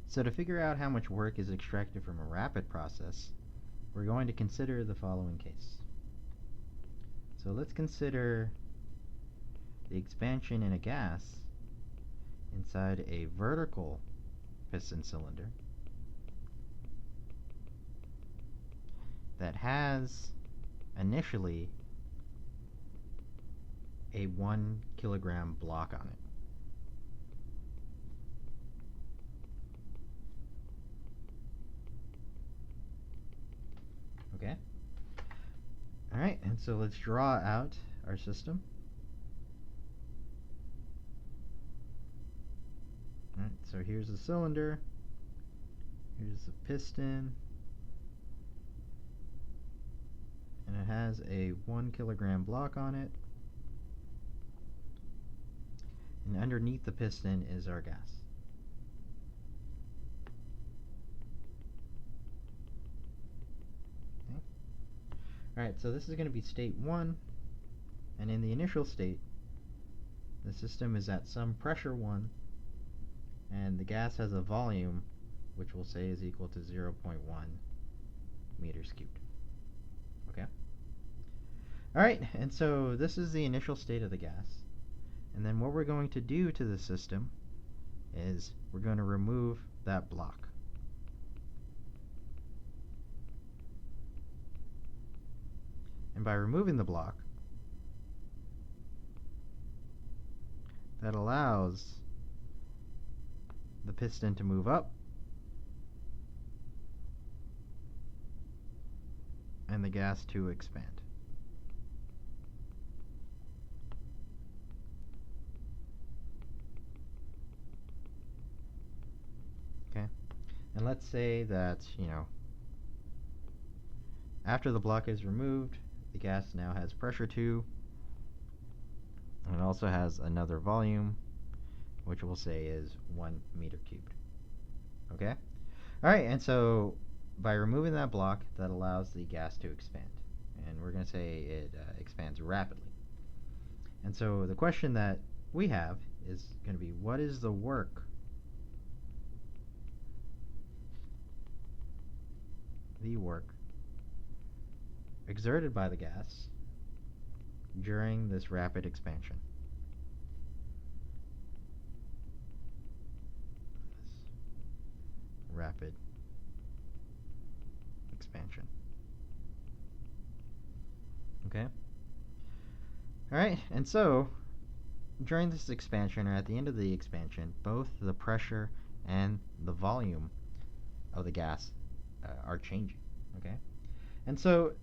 So to figure out how much work is extracted from a rapid process, we're going to consider the following case. So let's consider the expansion in a gas inside a vertical piston cylinder that has initially a 1 kilogram block on it. Okay? Alright, and so let's draw out our system. Alright, so here's the cylinder, here's the piston, and it has a 1 kilogram block on it, and underneath the piston is our gas. Okay. Alright, so this is going to be state 1, and in the initial state, the system is at some pressure 1, and the gas has a volume which we'll say is equal to 0.1 meters cubed. Okay? Alright, and so this is the initial state of the gas. And then what we're going to do to the system is we're going to remove that block. And by removing the block, that allows the piston to move up and the gas to expand. Okay, and let's say that, after the block is removed, the gas now has pressure 2, and it also has another volume, which we'll say is 1 meter cubed. Okay? Alright, and so by removing that block, that allows the gas to expand. And we're going to say it expands rapidly. And so the question that we have is going to be, what is the work exerted by the gas during this rapid expansion? Rapid expansion. Okay? Alright, and so during this expansion, or at the end of the expansion, both the pressure and the volume of the gas are changing. Okay? And so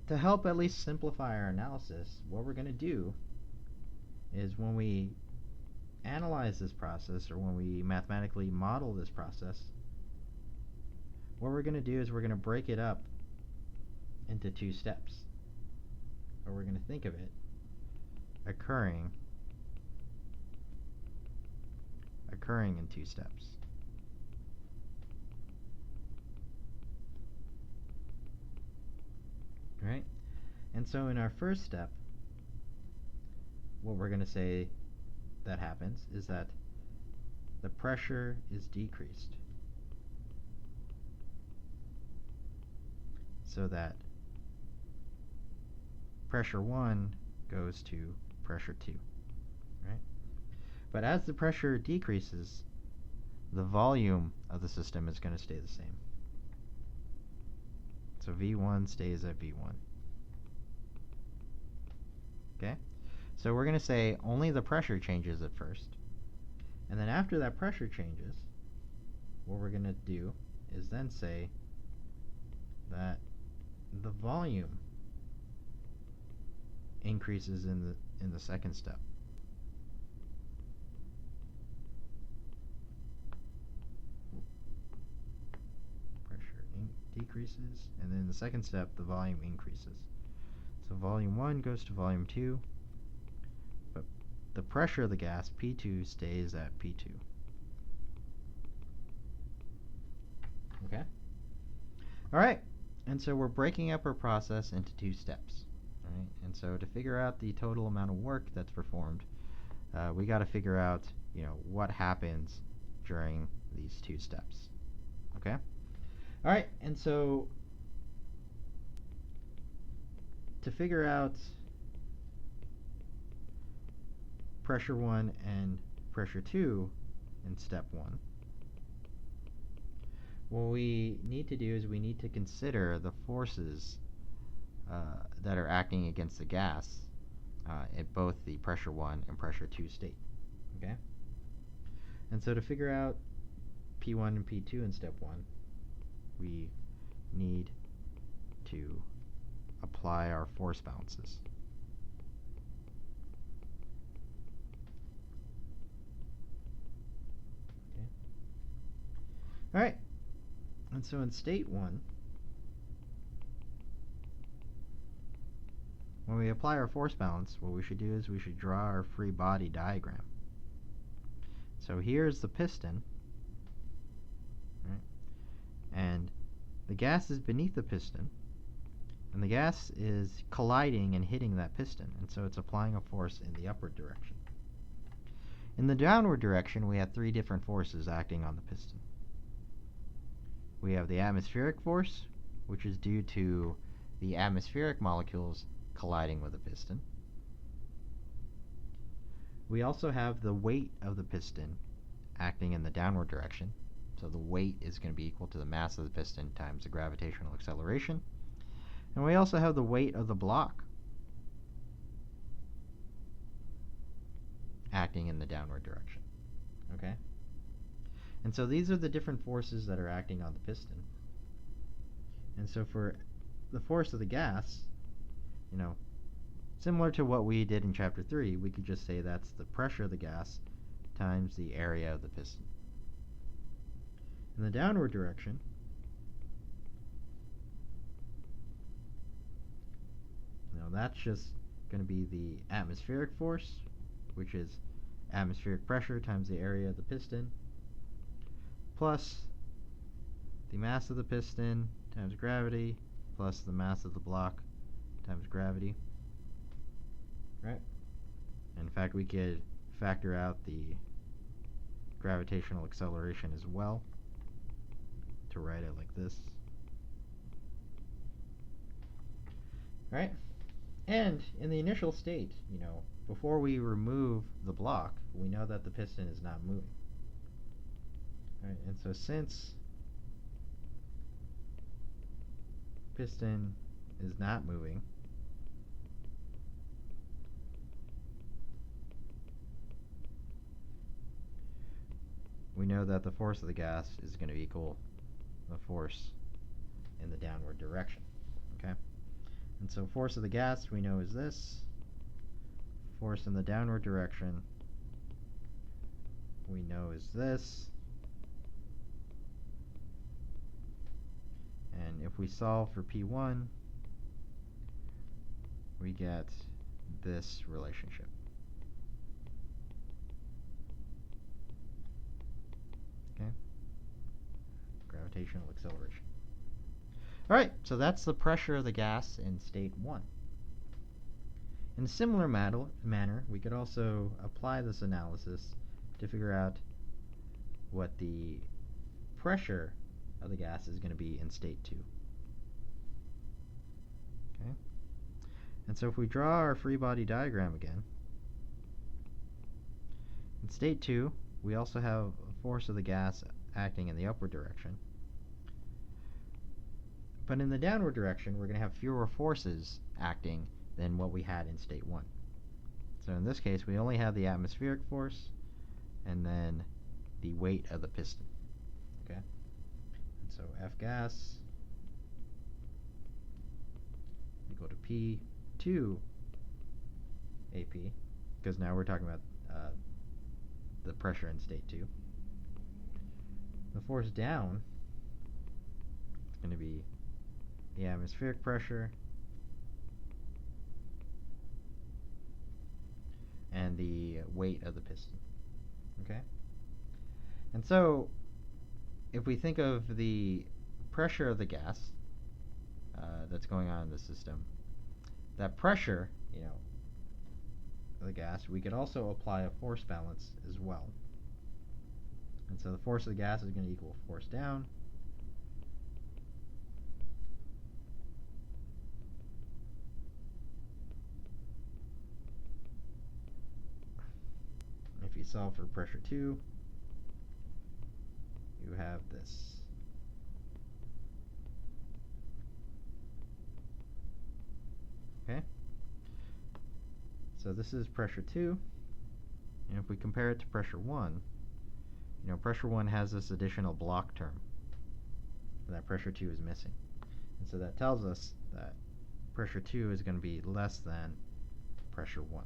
to help at least simplify our analysis, what we're going to do is when we analyze this process, or when we mathematically model this process, what we're going to do is we're going to break it up into 2 steps. Or we're going to think of it occurring in 2 steps. Right? And so in our first step, what we're going to say that happens is that the pressure is decreased, so that pressure 1 goes to pressure 2, right? But as the pressure decreases, the volume of the system is going to stay the same. So V1 stays at V1. Okay? So we're going to say only the pressure changes at first. And then after that pressure changes, what we're going to do is then say that the volume increases in the second step. Pressure decreases, and then in the second step, the volume increases. So volume 1 goes to volume 2, but the pressure of the gas, P2, stays at P2. Okay? Alright, and so we're breaking up our process into 2 steps. Right? And so to figure out the total amount of work that's performed, we got to figure out, what happens during these 2 steps. Okay? Alright, and so to figure out pressure 1 and pressure 2 in step 1, what we need to do is we need to consider the forces that are acting against the gas at both the pressure 1 and pressure 2 state. Okay? And so to figure out P1 and P2 in step 1, we need to apply our force balances. Okay. All right. And so in state 1, when we apply our force balance, what we should do is we should draw our free body diagram. So here's the piston, right? And the gas is beneath the piston, and the gas is colliding and hitting that piston, and so it's applying a force in the upward direction. In the downward direction, we have 3 different forces acting on the piston. We have the atmospheric force, which is due to the atmospheric molecules colliding with the piston. We also have the weight of the piston acting in the downward direction. So the weight is going to be equal to the mass of the piston times the gravitational acceleration. And we also have the weight of the block acting in the downward direction. Okay? And so these are the different forces that are acting on the piston. And so for the force of the gas, similar to what we did in chapter 3, we could just say that's the pressure of the gas times the area of the piston. In the downward direction, that's just going to be the atmospheric force, which is atmospheric pressure times the area of the piston, plus the mass of the piston times gravity, plus the mass of the block times gravity. Right? In fact, we could factor out the gravitational acceleration as well to write it like this. Right? And in the initial state, before we remove the block, we know that the piston is not moving. Right? And so since piston is not moving, we know that the force of the gas is going to equal the force in the downward direction. Okay? And so force of the gas we know is this. Force in the downward direction we know is this. And if we solve for P1, we get this relationship. Okay? Gravitational acceleration. All right, so that's the pressure of the gas in state 1. In a similar manner, we could also apply this analysis to figure out what the pressure of the gas is going to be in state 2. Okay? And so if we draw our free body diagram again, in state 2, we also have a force of the gas acting in the upward direction. But in the downward direction, we're going to have fewer forces acting than what we had in state 1. So in this case, we only have the atmospheric force and then the weight of the piston. Okay? And so F gas equal to P2 AP, because now we're talking about the pressure in state 2. The force down is going to be the atmospheric pressure and the weight of the piston. Okay? And so if we think of the pressure of the gas that's going on in the system, that pressure, of the gas, we could also apply a force balance as well. And so the force of the gas is going to equal force down you solve for pressure 2, you have this. Okay? So this is pressure 2. And if we compare it to pressure 1, pressure 1 has this additional block term that pressure 2 is missing. And so that tells us that pressure 2 is going to be less than pressure 1.